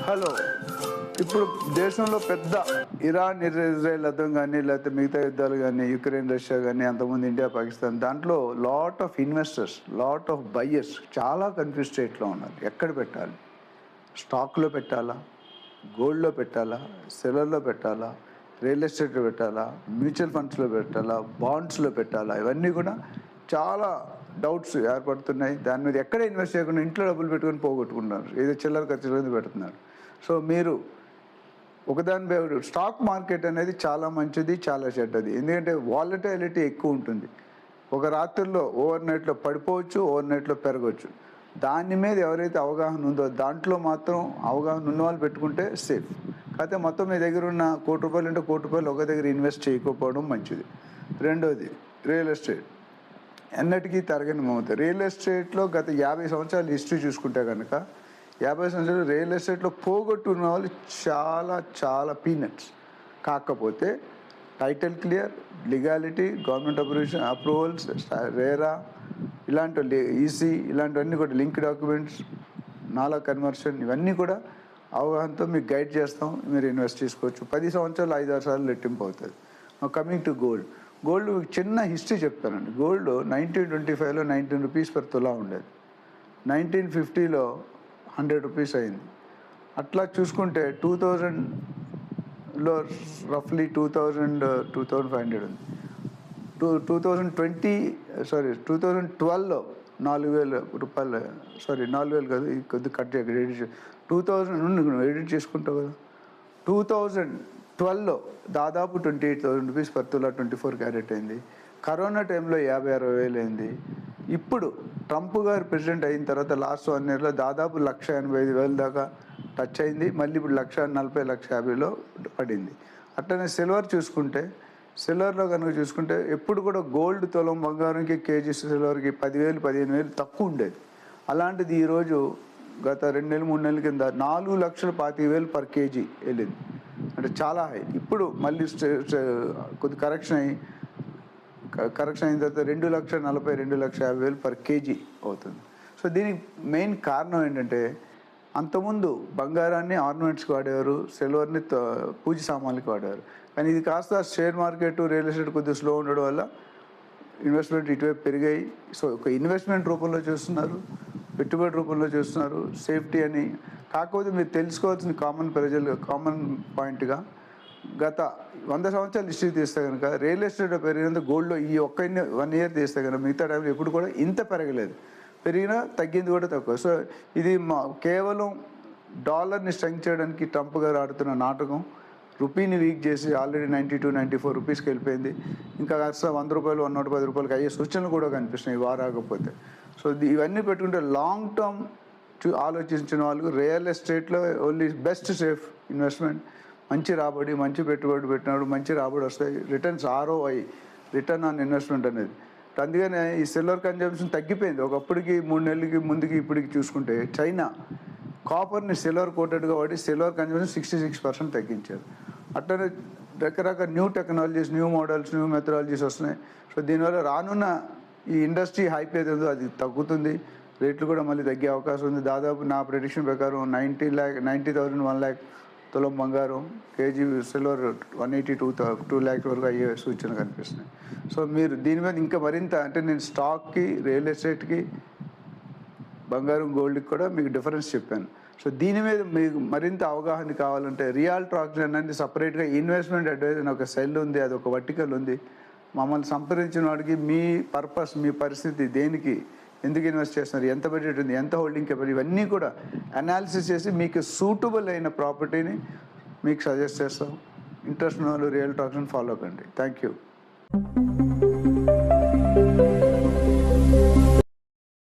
Hello. ఇప్పుడు దేశంలో పెద్ద ఇరాన్ ఇజ్రాయెల్ యుద్ధం కానీ లేకపోతే మిగతా యుద్ధాలు కానీ యుక్రెయిన్ రష్యా కానీ అంతకుముందు ఇండియా పాకిస్తాన్ దాంట్లో lot of investors lot of buyers చాలా కన్ఫ్యూజ్ స్టేట్లో ఉన్నారు. ఎక్కడ పెట్టాలి? స్టాక్లో పెట్టాలా, గోల్డ్లో పెట్టాలా, సిల్వర్లో పెట్టాలా, రియల్ ఎస్టేట్లో పెట్టాలా, మ్యూచువల్ ఫండ్స్లో పెట్టాలా, బాండ్స్లో పెట్టాలా? ఇవన్నీ కూడా చాలా డౌట్స్ ఏర్పడుతున్నాయి. దాని మీద ఎక్కడ ఇన్వెస్ట్ చేయకుండా ఇంట్లో డబ్బులు పెట్టుకొని పోగొట్టుకుంటున్నారు, ఏదో చిల్లర ఖర్చులు పెడుతున్నారు. సో మీరు ఒకదాని స్టాక్ మార్కెట్ అనేది చాలా మంచిది, చాలా చెడ్డది. ఎందుకంటే వాలటైలిటీ ఎక్కువ ఉంటుంది. ఒక రాత్రిలో ఓవర్ నైట్లో పడిపోవచ్చు, ఓవర్ నైట్లో పెరగవచ్చు. దాని మీద ఎవరైతే అవగాహన ఉందో దాంట్లో మాత్రం అవగాహన ఉన్న వాళ్ళు పెట్టుకుంటే సేఫ్. కాకపోతే మొత్తం మీ దగ్గర ఉన్న ₹1,00,00,000 అంటే ₹1,00,00,000 ఒక దగ్గర ఇన్వెస్ట్ చేయకపోవడం మంచిది. రెండోది రియల్ ఎస్టేట్ ఎన్నటికీ తరగని మమత. రియల్ ఎస్టేట్లో గత 50 సంవత్సరాల హిస్టరీ చూసుకుంటే కనుక 50 సంవత్సరాలు రియల్ ఎస్టేట్లో పోగొట్టున్న వాళ్ళు చాలా చాలా పీనట్స్. కాకపోతే title clear, legality, government approvals, RERA, ఇలాంటి ఈసీ ఇలాంటివన్నీ కూడా లింక్ డాక్యుమెంట్స్, నాలా కన్వర్షన్, ఇవన్నీ కూడా అవగాహనతో మీకు గైడ్ చేస్తాం. మీరు ఇన్వెస్ట్ చేసుకోవచ్చు. 10 సంవత్సరాలు 5-6 సార్లు రెట్టింపు అవుతుంది. కమింగ్ టు గోల్డ్ చిన్న హిస్టరీ చెప్తానండి. గోల్డ్ 1925లో ₹19 per తులా ఉండేది. 1950లో ₹100 అయింది. అట్లా చూసుకుంటే 2000లో రఫ్లీ 2500 ఉంది. 2012లో ₹4,000, సారీ 4,000 కాదు, కొద్దిగా కట్ చేయక 2000 ఎడిట్ చేసుకుంటావు కదా. 2012లో దాదాపు ₹28,000 per తులా 24 క్యారెట్ అయింది. కరోనా టైంలో 50-60,000 అయింది. ఇప్పుడు ట్రంప్ గారు ప్రెసిడెంట్ అయిన తర్వాత లాస్ట్ 1 yearలో దాదాపు 1,85,000 దాకా టచ్ అయింది. మళ్ళీ ఇప్పుడు 1,40,000-1,50,000లో పడింది. అట్లనే సిల్వర్ చూసుకుంటే, సిల్వర్లో కనుక చూసుకుంటే ఎప్పుడు కూడా గోల్డ్ తులం బంగారంకి కేజీ సిల్వర్కి 10,000-15,000 తక్కువ ఉండేది. అలాంటిది ఈరోజు గత 2 నెలలు 3 నెలల కింద 4,25,000 per kg వెళ్ళింది. అంటే చాలా హై. ఇప్పుడు మళ్ళీ కొద్ది కరెక్షన్ అయిన తర్వాత 2,40,000-2,50,000 per kg అవుతుంది. సో దీనికి మెయిన్ కారణం ఏంటంటే, అంతకుముందు బంగారాన్ని ఆర్నమెంట్స్కి వాడేవారు, సిల్వర్ని పూజ సామాన్లకి వాడేవారు. కానీ ఇది కాస్త షేర్ మార్కెట్, రియల్ ఎస్టేట్ కొద్దిగా స్లో ఉండడం వల్ల ఇన్వెస్ట్మెంట్ ఇటువైపు పెరిగాయి. సో ఒక ఇన్వెస్ట్మెంట్ రూపంలో చూస్తున్నారు, పెట్టుబడి రూపంలో చూస్తున్నారు, సేఫ్టీ అని. కాకపోతే మీరు తెలుసుకోవాల్సిన కామన్ పాయింట్గా గత 100 సంవత్సరాలు హిస్టరీ తీస్తే కనుక రియల్ ఎస్టేట్ పెరిగినంత గోల్డ్లో ఈ 1 year తీస్తే కనుక మిగతా టైంలో ఎప్పుడు కూడా ఇంత పెరగలేదు. పెరిగినా తగ్గింది కూడా తక్కువ. సో ఇది కేవలం డాలర్ని స్ట్రెంగ్ చేయడానికి ట్రంప్ గారు ఆడుతున్న నాటకం. రూపీని వీక్ చేసి ఆల్రెడీ ₹92-94 వెళ్ళిపోయింది. ఇంకా కాస్త ₹100, ₹110 అయ్యే సూచనలు కూడా కనిపిస్తున్నాయి వారాకపోతే. సో ఇవన్నీ పెట్టుకుంటే లాంగ్ టర్మ్ ఆలోచించిన వాళ్ళకు రియల్ ఎస్టేట్లో ఓన్లీ బెస్ట్ సేఫ్ ఇన్వెస్ట్మెంట్. మంచి రాబడి, మంచి పెట్టుబడి పెట్టినప్పుడు మంచి రాబడి వస్తాయి. Returns ROI, return on investment అనేది. అందుకనే ఈ సిల్వర్ కన్జంప్షన్ తగ్గిపోయింది. ఒకప్పటికి 3 నెలలకి ముందుకి ఇప్పటికి చూసుకుంటే చైనా కాపర్ని సిల్వర్ కోటెడ్గా వాడి సిల్వర్ కన్జంప్షన్ 66% తగ్గించారు. అట్లనే రకరకాల new technologies, new models, new methodologies వస్తున్నాయి. సో దీనివల్ల రానున్న ఈ ఇండస్ట్రీ హైప్ ఏదో అది తగ్గుతుంది. రేట్లు కూడా మళ్ళీ తగ్గే అవకాశం ఉంది. దాదాపు నా ప్రెడిక్షన్ ప్రకారం 90,000 1 lakh తులం బంగారం, కేజీ సిల్వర్ 180-2 lakhs వరకు అయ్యే సూచన కనిపిస్తున్నాయి. సో మీరు దీని మీద ఇంకా మరింత అంటే నేను స్టాక్కి, రియల్ ఎస్టేట్కి, బంగారం, గోల్డ్కి కూడా మీకు డిఫరెన్స్ చెప్పాను. సో దీని మీద మీకు మరింత అవగాహన కావాలంటే రియాల్టర్ ఆక్సిజన్ అనేది సపరేట్గా ఇన్వెస్ట్మెంట్ అడ్వైజర్ అని ఒక సెల్ ఉంది, అది ఒక వర్టికల్ ఉంది. మమ్మల్ని సంప్రదించిన వాడికి మీ పర్పస్, మీ పరిస్థితి, దేనికి ఎందుకు ఇన్వెస్ట్ చేస్తున్నారు, ఎంత బడ్జెట్ ఉంది, ఎంత హోల్డింగ్ కెపాసిటీ, ఇవన్నీ కూడా అనాలిసిస్ చేసి మీకు సూటబుల్ అయిన ప్రాపర్టీని మీకు సజెస్ట్ చేస్తాం. ఇంట్రెస్ట్ ఉన్న వాళ్ళు రియల్టర్ ఆక్సిజన్ ఫాలో కండి. Thank you.